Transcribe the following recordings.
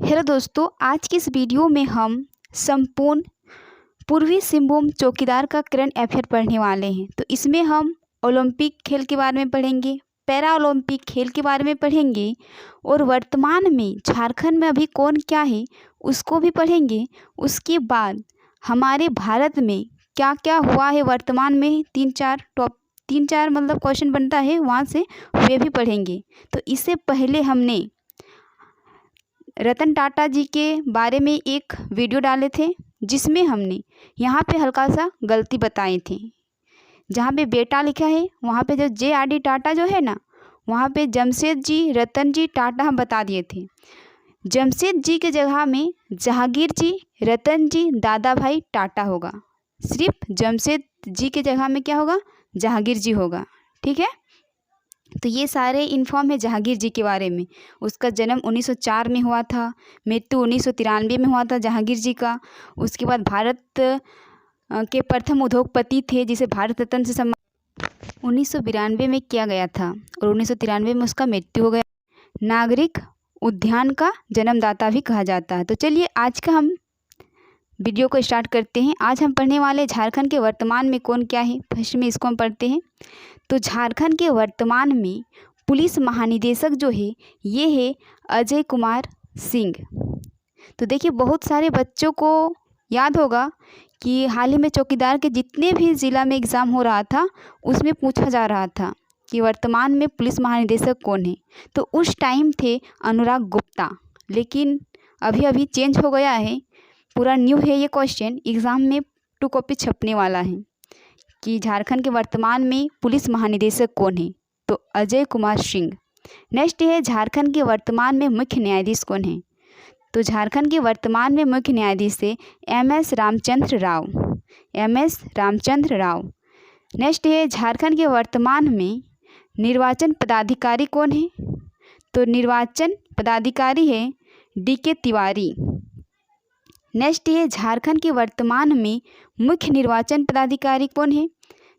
Hello दोस्तों, आज की इस वीडियो में हम संपूर्ण पूर्वी सिंहभूम चौकीदार का करंट अफेयर पढ़ने वाले हैं। तो इसमें हम ओलंपिक खेल के बारे में पढ़ेंगे, पैरा ओलंपिक खेल के बारे में पढ़ेंगे और वर्तमान में झारखंड में अभी कौन क्या है उसको भी पढ़ेंगे। उसके बाद हमारे भारत में क्या क्या हुआ है वर्तमान में, तीन चार मतलब क्वेश्चन बनता है, वहाँ से वे भी पढ़ेंगे। तो इससे पहले हमने रतन टाटा जी के बारे में एक वीडियो डाले थे, जिसमें हमने यहाँ पे हल्का सा गलती बताए थे। जहाँ पे बेटा लिखा है वहाँ पे जो JRD टाटा जो है ना, वहाँ पे जमशेद जी रतन जी टाटा हम बता दिए थे। जमशेद जी के जगह में जहांगीर जी रतन जी दादा भाई टाटा होगा। सिर्फ जमशेद जी के जगह में क्या होगा, जहांगीर जी होगा। ठीक है, तो ये सारे इन्फॉर्म है जहांगीर जी के बारे में। उसका जन्म 1904 में हुआ था, मृत्यु 1993 में हुआ था जहांगीर जी का। उसके बाद भारत के प्रथम उद्योगपति थे, जिसे भारत रत्न से सम्मान 1992 में किया गया था और 1993 में उसका मृत्यु हो गया। नागरिक उद्यान का जन्मदाता भी कहा जाता है। तो चलिए आज का हम वीडियो को स्टार्ट करते हैं। आज हम पढ़ने वाले झारखंड के वर्तमान में कौन क्या है। फर्स्ट में इसको हम पढ़ते हैं। तो झारखंड के वर्तमान में पुलिस महानिदेशक जो है ये है अजय कुमार सिंह। तो देखिए, बहुत सारे बच्चों को याद होगा कि हाल ही में चौकीदार के जितने भी ज़िला में एग्ज़ाम हो रहा था उसमें पूछा जा रहा था कि वर्तमान में पुलिस महानिदेशक कौन है। तो उस टाइम थे अनुराग गुप्ता, लेकिन अभी अभी चेंज हो गया है, पूरा न्यू है ये क्वेश्चन। एग्ज़ाम में 2 कॉपी छपने वाला है कि झारखंड के वर्तमान में पुलिस महानिदेशक कौन है। तो अजय कुमार सिंह। नेक्स्ट है झारखंड के वर्तमान में मुख्य न्यायाधीश कौन है। तो झारखंड के वर्तमान में मुख्य न्यायाधीश है MS Ramchandra Rao. MS Ramchandra Rao. Next है झारखंड के वर्तमान में निर्वाचन पदाधिकारी कौन है। तो निर्वाचन पदाधिकारी है DK तिवारी। नेक्स्ट है झारखंड के वर्तमान में मुख्य निर्वाचन पदाधिकारी कौन है।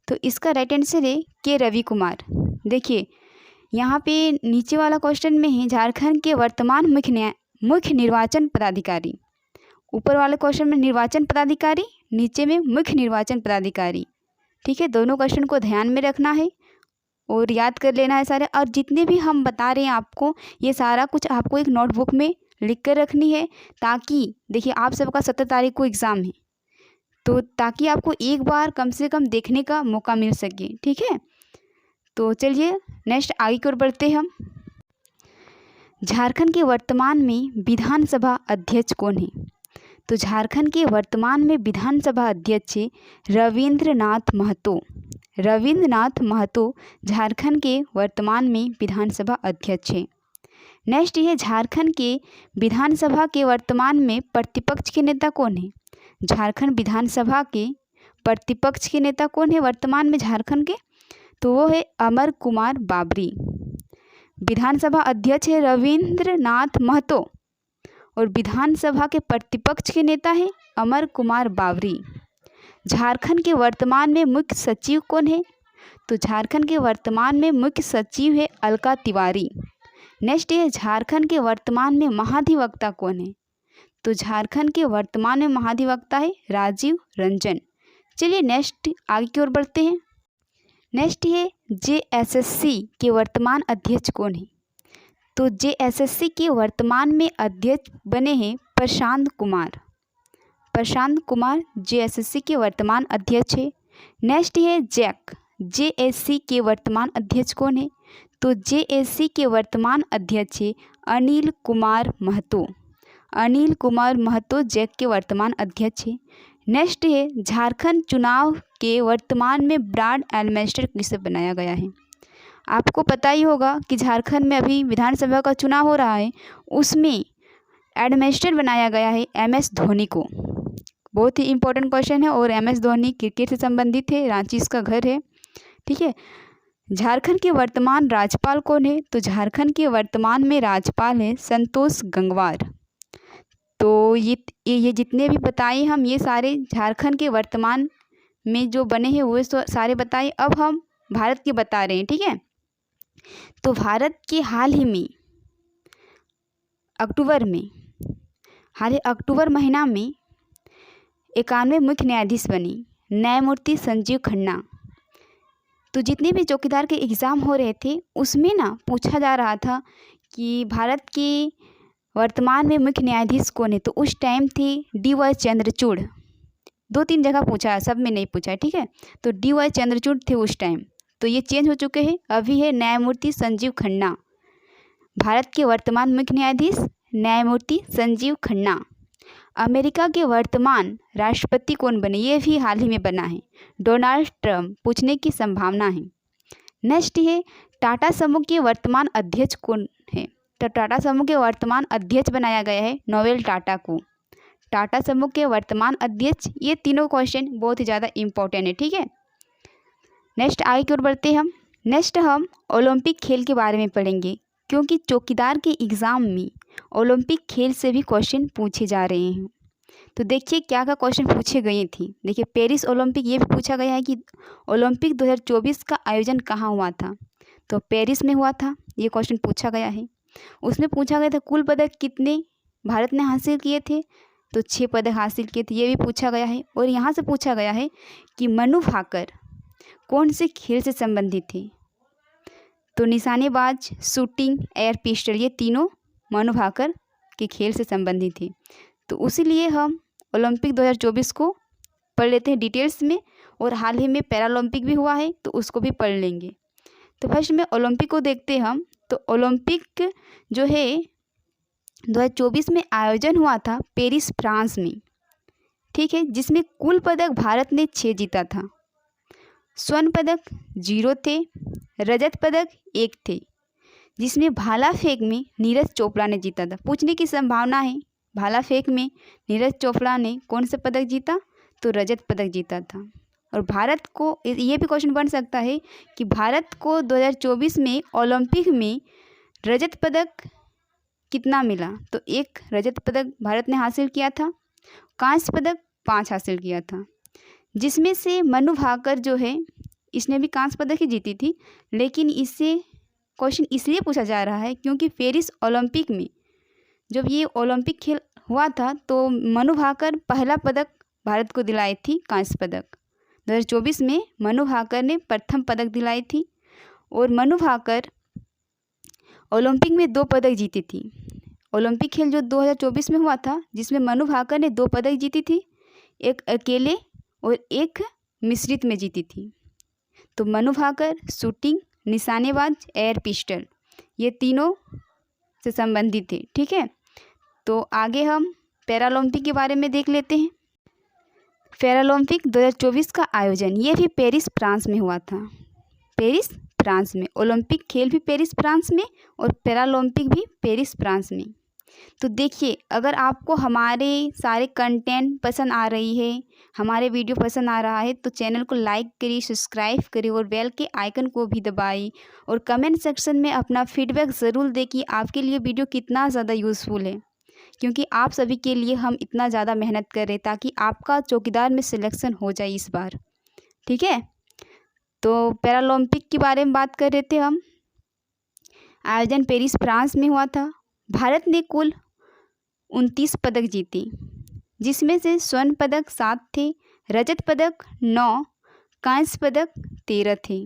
तो इसका राइट आंसर है K रवि कुमार। देखिए, यहाँ पे नीचे वाला क्वेश्चन में है झारखंड के वर्तमान मुख्य निर्वाचन पदाधिकारी। ऊपर वाले क्वेश्चन में निर्वाचन पदाधिकारी, नीचे में मुख्य निर्वाचन पदाधिकारी। ठीक है, दोनों क्वेश्चन को ध्यान में रखना है और याद कर लेना है सारे। और जितने भी हम बता रहे हैं आपको, ये सारा कुछ आपको एक नोटबुक में लिख कर रखनी है, ताकि देखिए आप सबका 17 तारीख को एग्ज़ाम है, तो ताकि आपको एक बार कम से कम देखने का मौका मिल सके। ठीक है, तो चलिए नेक्स्ट आगे की ओर बढ़ते हैं हम। झारखंड के वर्तमान में विधानसभा अध्यक्ष कौन है। तो झारखंड के वर्तमान में विधानसभा अध्यक्ष है रविंद्रनाथ महतो। रविंद्रनाथ महतो झारखंड के वर्तमान में विधानसभा अध्यक्ष है। नेक्स्ट है झारखंड के विधानसभा के वर्तमान में प्रतिपक्ष के नेता कौन है। झारखंड विधानसभा के प्रतिपक्ष के नेता कौन है वर्तमान में झारखंड के। तो वो है अमर कुमार बाबरी। विधानसभा अध्यक्ष है रविंद्रनाथ महतो और विधानसभा के प्रतिपक्ष के नेता है अमर कुमार बाबरी। झारखंड के वर्तमान में मुख्य सचिव कौन है। तो झारखंड के वर्तमान में मुख्य सचिव है अलका तिवारी। नेक्स्ट है झारखंड के वर्तमान में महाधिवक्ता कौन है। तो झारखंड के वर्तमान में महाधिवक्ता है राजीव रंजन। चलिए नेक्स्ट आगे की ओर बढ़ते हैं। नेक्स्ट है JSSC के वर्तमान अध्यक्ष कौन है। तो JSSC के वर्तमान में अध्यक्ष बने हैं प्रशांत कुमार। प्रशांत कुमार JSSC के वर्तमान अध्यक्ष है। नेक्स्ट है JAC के वर्तमान अध्यक्ष कौन है। तो JAC के वर्तमान अध्यक्ष है अनिल कुमार महतो। अनिल कुमार महतो जैक के वर्तमान अध्यक्ष है। नेक्स्ट है झारखंड चुनाव के वर्तमान में ब्रांड एडमिनिस्ट्रेटर किसे बनाया गया है। आपको पता ही होगा कि झारखंड में अभी विधानसभा का चुनाव हो रहा है, उसमें एडमिनिस्ट्रेटर बनाया गया है MS धोनी को। बहुत ही इंपॉर्टेंट क्वेश्चन है और MS धोनी क्रिकेट से संबंधित है, रांची इसका घर है। ठीक है, झारखंड के वर्तमान राज्यपाल कौन है। तो झारखंड के वर्तमान में राज्यपाल है संतोष गंगवार। तो ये जितने भी बताए हम, ये सारे झारखंड के वर्तमान में जो बने हैं वो सारे बताए। अब हम भारत के बता रहे हैं। ठीक है, तो भारत के हाल ही में अक्टूबर में हाल ही अक्टूबर महीना में 91 मुख्य न्यायाधीश बने न्यायमूर्ति संजीव खन्ना। तो जितने भी चौकीदार के एग्ज़ाम हो रहे थे उसमें ना पूछा जा रहा था कि भारत के वर्तमान में मुख्य न्यायाधीश कौन है, तो उस टाइम थे डी.वाई. चंद्रचूड़। 2-3 जगह पूछा है, सब में नहीं पूछा है, ठीक है। तो डी.वाई. चंद्रचूड़ थे उस टाइम, तो ये चेंज हो चुके हैं, अभी है न्यायमूर्ति संजीव खन्ना। भारत के वर्तमान मुख्य न्यायाधीश न्यायमूर्ति संजीव खन्ना। अमेरिका के वर्तमान राष्ट्रपति कौन बने, ये भी हाल ही में बना है डोनाल्ड ट्रंप, पूछने की संभावना है। नेक्स्ट है टाटा समूह के वर्तमान अध्यक्ष कौन है, तो टाटा समूह के वर्तमान अध्यक्ष बनाया गया है नोवेल टाटा को। टाटा समूह के वर्तमान अध्यक्ष, ये तीनों क्वेश्चन बहुत ही ज़्यादा इम्पोर्टेंट है, ठीक है। नेक्स्ट आगे की ओर बढ़ते हम। नेक्स्ट हम ओलंपिक खेल के बारे में पढ़ेंगे, क्योंकि चौकीदार के एग्ज़ाम में ओलंपिक खेल से भी क्वेश्चन पूछे जा रहे हैं। तो देखिए क्या क्या क्वेश्चन पूछे गए थे। देखिए पेरिस ओलंपिक, ये भी पूछा गया है कि ओलंपिक 2024 का आयोजन कहाँ हुआ था, तो पेरिस में हुआ था, ये क्वेश्चन पूछा गया है। उसमें पूछा गया था कुल पदक कितने भारत ने हासिल किए थे, तो 6 पदक हासिल किए थे, ये भी पूछा गया है। और यहाँ से पूछा गया है कि मनु भाकर कौन से खेल से संबंधित थे, तो निशानेबाज, शूटिंग, एयर पिस्टल, ये तीनों मनु भाकर के खेल से संबंधित थे। तो उसीलिए हम ओलंपिक 2024 को पढ़ लेते हैं डिटेल्स में, और हाल ही में पैरालंपिक भी हुआ है तो उसको भी पढ़ लेंगे। तो फर्स्ट में ओलंपिक को देखते हैं हम। तो ओलंपिक जो है 2024 में आयोजन हुआ था पेरिस फ्रांस में, ठीक है, जिसमें कुल पदक भारत ने 6 जीता था। स्वर्ण पदक 0 थे, रजत पदक 1 थे, जिसमें भाला फेंक में नीरज चोपड़ा ने जीता था। पूछने की संभावना है भाला फेंक में नीरज चोपड़ा ने कौन सा पदक जीता, तो रजत पदक जीता था। और भारत को ये भी क्वेश्चन बन सकता है कि भारत को 2024 में ओलंपिक में रजत पदक कितना मिला, तो 1 रजत पदक भारत ने हासिल किया था, कांस्य पदक 5 हासिल किया था, जिसमें से मनु भाकर जो है इसने भी कांस्य पदक ही जीती थी। लेकिन इससे क्वेश्चन इसलिए पूछा जा रहा है क्योंकि पेरिस ओलंपिक में जब ये ओलंपिक खेल हुआ था तो मनु भाकर पहला पदक भारत को दिलाई थी, कांस्य पदक। 2024 में मनु भाकर ने प्रथम पदक दिलाई थी, और मनु भाकर ओलंपिक में 2 पदक जीती थी। ओलंपिक खेल जो 2024 में हुआ था जिसमें मनु भाकर ने 2 पदक जीती थी, एक अकेले और एक मिश्रित में जीती थी। तो मनु भाकर शूटिंग, निशानेबाज, एयर पिस्टल, ये तीनों से संबंधित थे, ठीक है। तो आगे हम पैरालंपिक के बारे में देख लेते हैं। पैरालंपिक 2024 का आयोजन ये भी पेरिस फ्रांस में हुआ था। पेरिस फ्रांस में ओलंपिक खेल भी पेरिस फ्रांस में और पैरालंपिक भी पेरिस फ्रांस में। तो देखिए अगर आपको हमारे सारे कंटेंट पसंद आ रही है, हमारे वीडियो पसंद आ रहा है, तो चैनल को लाइक करिए, सब्सक्राइब करिए और बेल के आइकन को भी दबाइए, और कमेंट सेक्शन में अपना फीडबैक ज़रूर दें कि आपके लिए वीडियो कितना ज़्यादा यूज़फुल है, क्योंकि आप सभी के लिए हम इतना ज़्यादा मेहनत कर रहे हैं ताकि आपका चौकीदार में सिलेक्शन हो जाए इस बार, ठीक है। तो पैरालंपिक के बारे में बात कर रहे थे हम। आयोजन पेरिस फ्रांस में हुआ था। भारत ने कुल 29 पदक जीते, जिसमें से स्वर्ण पदक 7 थे, रजत पदक 9, कांस्य पदक 13 थे,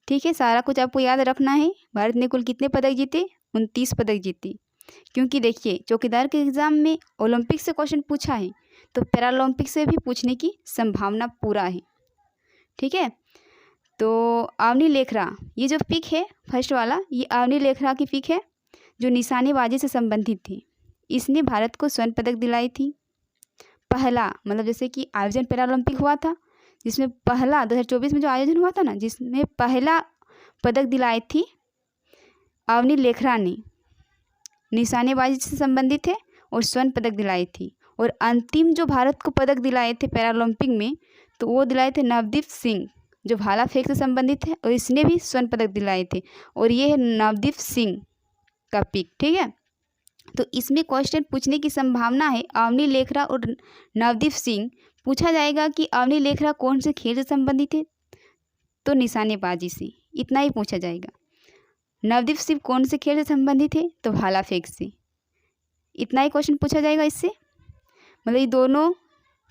ठीक है। सारा कुछ आपको याद रखना है। भारत ने कुल कितने पदक जीते, 29 पदक जीते। क्योंकि देखिए चौकीदार के एग्ज़ाम में ओलंपिक से क्वेश्चन पूछा है तो पैरालंपिक से भी पूछने की संभावना पूरा है, ठीक है। तो अवनी लेखरा, ये जो पिक है फर्स्ट वाला, ये अवनी लेखरा की पिक है जो निशानेबाजी से संबंधित थी। इसने भारत को स्वर्ण पदक दिलाई थी। पहला मतलब जैसे कि आयोजन पैरालंपिक हुआ था जिसमें पहला 2024 में जो आयोजन हुआ था ना, जिसमें पहला पदक दिलाई थी अवनी लेखरा ने, निशानेबाजी से संबंधित है, और स्वर्ण पदक दिलाई थी। और अंतिम जो भारत को पदक दिलाए थे पैरालंपिक में, तो वो दिलाए थे नवदीप सिंह जो भाला फेंक से संबंधित है, और इसने भी स्वर्ण पदक दिलाए थे। और ये है नवदीप सिंह का पिक, ठीक है। तो इसमें क्वेश्चन पूछने की संभावना है अवनी लेखरा और नवदीप सिंह। पूछा जाएगा कि अवनी लेखरा कौन से खेल से संबंधित है, तो निशानेबाजी से, इतना ही पूछा जाएगा। नवदीप सिंह कौन से खेल से संबंधित है, तो भाला फेंक से, इतना ही क्वेश्चन पूछा जाएगा इससे, मतलब ये दोनों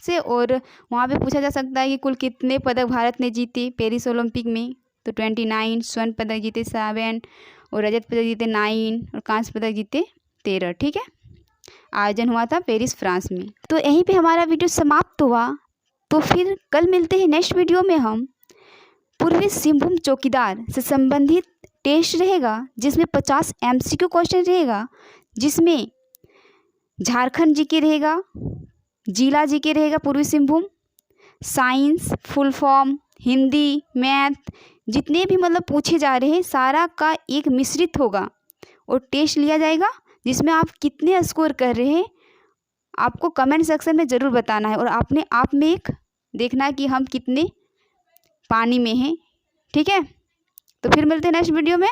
से। और वहाँ पे पूछा जा सकता है कि कुल कितने पदक भारत ने जीते पेरिस ओलंपिक में, तो 29, स्वर्ण पदक जीते 7 और रजत पदक जीते 9 और कांस्य पदक जीते 13। ठीक है, आयोजन हुआ था पेरिस फ्रांस में। तो यहीं पे हमारा वीडियो समाप्त हुआ। तो फिर कल मिलते हैं नेक्स्ट वीडियो में। हम पूर्वी सिंहभूम चौकीदार से संबंधित टेस्ट रहेगा जिसमें 50 MCQ क्वेश्चन रहेगा, जिसमें झारखंड जीके रहेगा, जिला जीके रहेगा पूर्वी Singhbhum, science, full form, Hindi, math, जितने भी मतलब पूछे जा रहे हैं सारा का एक मिश्रित होगा और टेस्ट लिया जाएगा, जिसमें आप कितने स्कोर कर रहे हैं आपको कमेंट सेक्शन में ज़रूर बताना है और आपने आप में एक देखना है कि हम कितने पानी में हैं। ठीक है, तो फिर मिलते हैं नेक्स्ट वीडियो में।